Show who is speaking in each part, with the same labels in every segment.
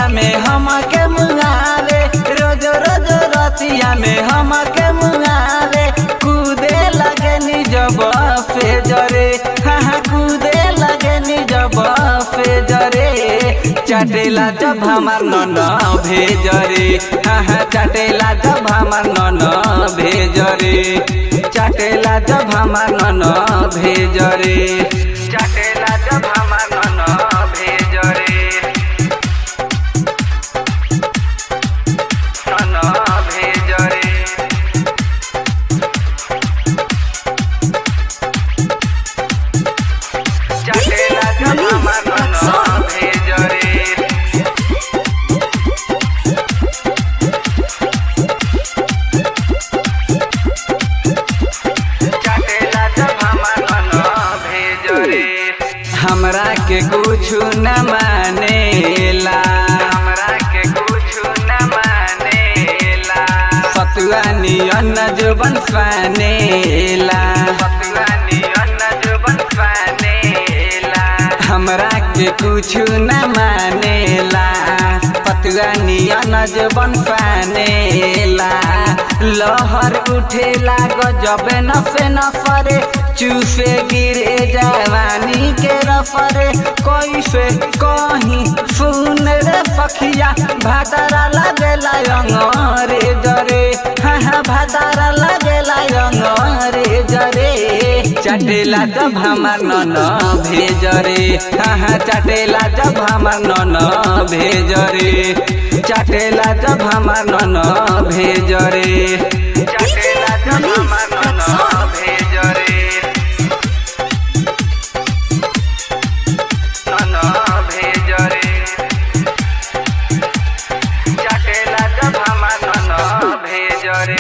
Speaker 1: रतिया में हमके मुआवे, रोज रोज रतिया में हमके मुआवे। कूदे लगे नी जब फेजरे, हाँ कूदे लगे नी जब फेजरे। चटेला जब हमार नन भेजरे, हाँ चटेला जब हमार नन भेजरे। चटेला जब हमार नन भेजरे, चटेला जब हमार नन भेजरे, नन भेजरे। चटेला जब हमार नन भेजरे। हमरा के कुछ न मानेला, हमरा के कुछ न मानेला। सतुआ नियन जुबन फानेला, सतुआ नियन जुबन फानेला। हमरा के कुछ न मानेला, पतुआ नियन जुबन फानेला। लहर उठेला गजबे नफे नफरे, चूफे गिरे जवानी के रफरे। कैसे कहीं सुन रे पखिया, भातारा लगेला अंगरे जरे, हाँ भातारा लगेला अंगरे जरे। चटेला जब हमार नन भेजरे, हाँ चटेला जब हमार नन भेजरे। चटेला जब हमार नन भेजरे, चटेला जब हमार नन भेजरे।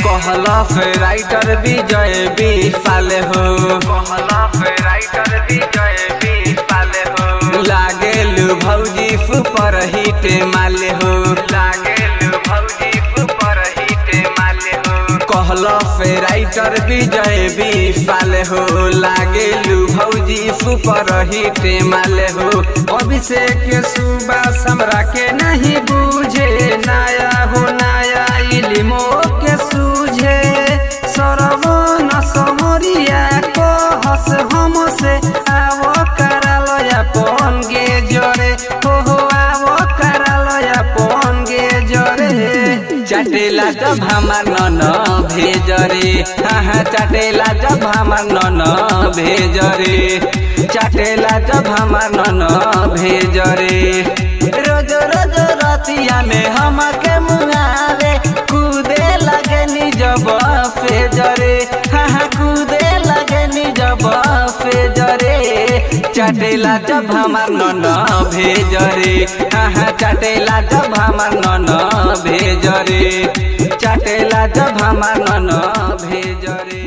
Speaker 1: कहला राइटर विजय विशाल हो, कहला राइटर विजय विशाल हो। लागेलु भौजी सुपर हिट माले हो, लागेलु भौजी सुपर हिट माले हो। कहला राइटर विजय विशाल हो, लागेलु भौजी सुपर हिट माले हो। अभिषेक सुबह हमरा के नहीं बुझे, नया हो नया इल्मो के सूझे। सरवन समरिया को हस हमसे, आवो कराल अपन गे जरे, हो आवो कराल अपन गे जरे। चटेला जब हमार नन भेजरे, हाँ चटेला जब हमार नन भेजरे। चटेला जब हमार नन भेजरे, रोज रोज रतिया में हमके मुआवे। कूदे लगे नी जब फेजरे, हाँ कूदे लगे नी जब फेजरे। चटेला जब हमार नन भेजरे, हाँ चटेला जब हमार नन भेजरे। चटेला जब हमार नन भेजरे।